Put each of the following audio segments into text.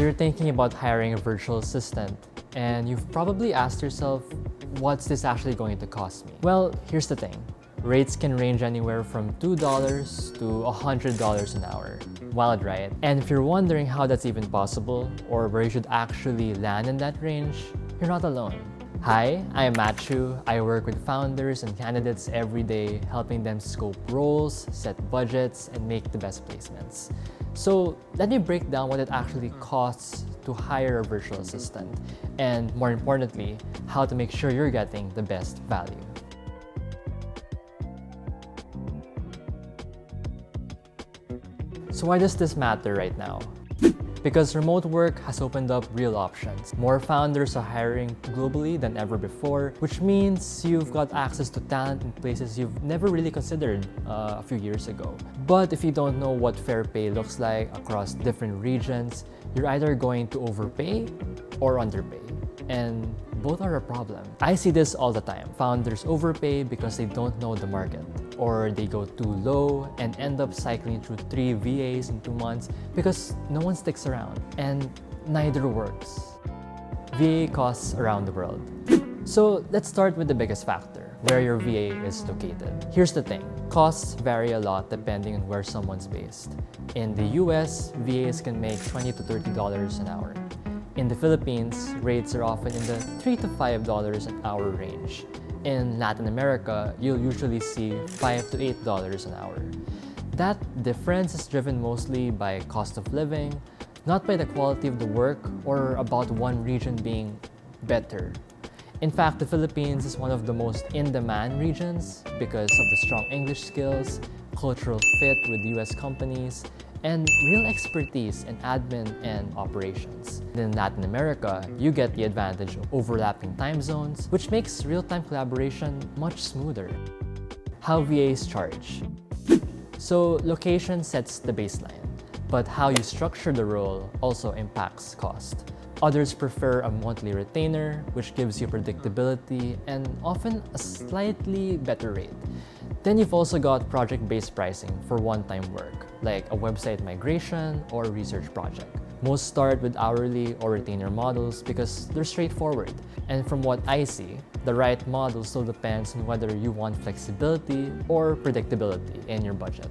So you're thinking about hiring a virtual assistant, and you've probably asked yourself, what's this actually going to cost me? Well, here's the thing. Rates can range anywhere from $2 to $100 an hour. Wild, right? And if you're wondering how that's even possible, or where you should actually land in that range, you're not alone. Hi, I'm Matthew. I work with founders and candidates every day, helping them scope roles, set budgets, and make the best placements. So let me break down what it actually costs to hire a virtual assistant, and more importantly, how to make sure you're getting the best value. So why does this matter right now? Because remote work has opened up real options. More founders are hiring globally than ever before, which means you've got access to talent in places you've never really considered a few years ago. But if you don't know what fair pay looks like across different regions, you're either going to overpay or underpay. And both are a problem. I see this all the time. Founders overpay because they don't know the market, or they go too low and end up cycling through 3 VAs in 2 months because no one sticks around, and neither works. VA costs around the world. So let's start with the biggest factor, where your VA is located. Here's the thing, costs vary a lot depending on where someone's based. In the US, VAs can make $20 to $30 an hour. In the Philippines, rates are often in the $3 to $5 an hour range. In Latin America, you'll usually see $5 to $8 an hour. That difference is driven mostly by cost of living, not by the quality of the work or about one region being better. In fact, the Philippines is one of the most in-demand regions because of the strong English skills, cultural fit with US companies, and real expertise in admin and operations. In Latin America, you get the advantage of overlapping time zones, which makes real-time collaboration much smoother. How VAs charge. So location sets the baseline, but how you structure the role also impacts cost. Others prefer a monthly retainer, which gives you predictability and often a slightly better rate. Then you've also got project-based pricing for one-time work, like a website migration or a research project. Most start with hourly or retainer models because they're straightforward. And from what I see, the right model still depends on whether you want flexibility or predictability in your budget.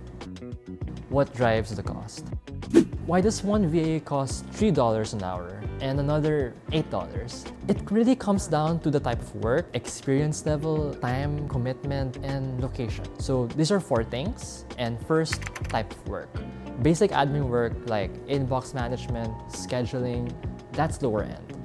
What drives the cost? Why does one VA cost $3 an hour and another $8? It really comes down to the type of work, experience level, time, commitment, and location. So these are 4 things. And first, type of work. Basic admin work like inbox management, scheduling, that's lower end.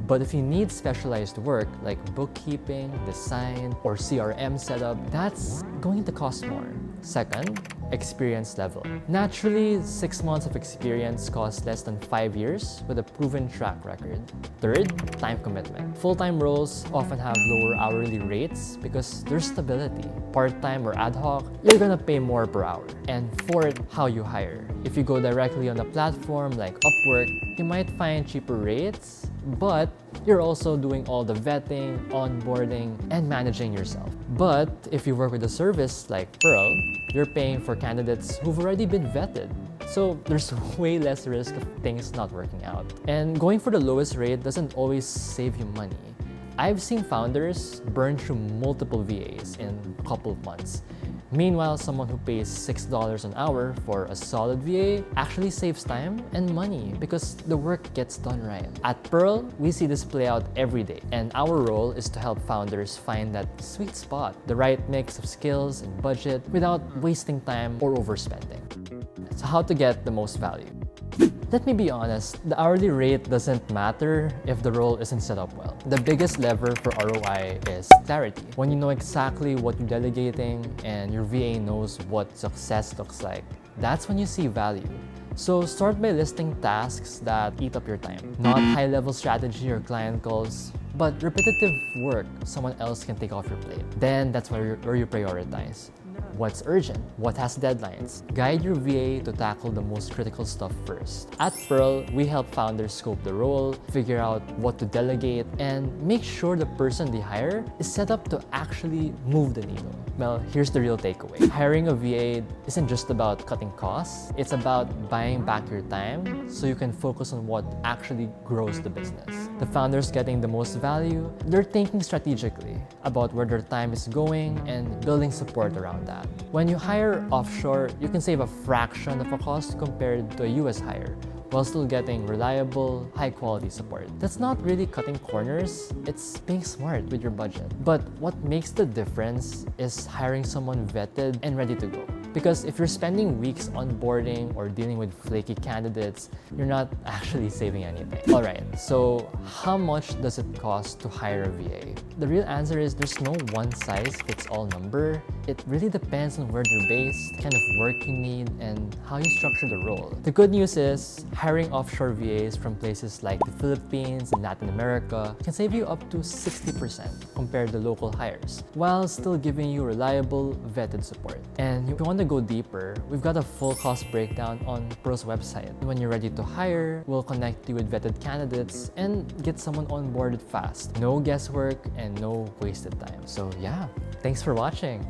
But if you need specialized work like bookkeeping, design, or CRM setup, that's going to cost more. Second, experience level. Naturally, 6 months of experience costs less than 5 years with a proven track record. Third, time commitment. Full-time roles often have lower hourly rates because there's stability. Part-time or ad hoc, you're gonna pay more per hour. And fourth, how you hire. If you go directly on a platform like Upwork, you might find cheaper rates, but you're also doing all the vetting, onboarding, and managing yourself. But if you work with a service like Pearl, you're paying for candidates who've already been vetted. So there's way less risk of things not working out. And going for the lowest rate doesn't always save you money. I've seen founders burn through multiple VAs in a couple of months. Meanwhile, someone who pays $6 an hour for a solid VA actually saves time and money because the work gets done right. At Pearl, we see this play out every day, and our role is to help founders find that sweet spot, the right mix of skills and budget without wasting time or overspending. So how to get the most value? Let me be honest, the hourly rate doesn't matter if the role isn't set up well. The biggest lever for ROI is clarity. When you know exactly what you're delegating and your VA knows what success looks like, that's when you see value. So start by listing tasks that eat up your time. Not high-level strategy or client calls, but repetitive work someone else can take off your plate. Then that's where you prioritize. what's urgent, what has deadlines. Guide your VA to tackle the most critical stuff first. At Pearl, we help founders scope the role, figure out what to delegate, and make sure the person they hire is set up to actually move the needle. Well, here's the real takeaway. Hiring a VA isn't just about cutting costs, it's about buying back your time so you can focus on what actually grows the business. The founders getting the most value, they're thinking strategically about where their time is going and building support around that. When you hire offshore, you can save a fraction of a cost compared to a US hire, while still getting reliable, high-quality support. That's not really cutting corners, it's being smart with your budget. But what makes the difference is hiring someone vetted and ready to go. Because if you're spending weeks onboarding or dealing with flaky candidates, you're not actually saving anything. Alright, so how much does it cost to hire a VA? The real answer is there's no one-size-fits-all number. It really depends on where they're based, the kind of work you need, and how you structure the role. The good news is, hiring offshore VAs from places like the Philippines and Latin America can save you up to 60% compared to local hires, while still giving you reliable, vetted support. And if you want to go deeper, we've got a full cost breakdown on Pearl's website. When you're ready to hire, we'll connect you with vetted candidates and get someone onboarded fast. No guesswork and no wasted time. So yeah, thanks for watching.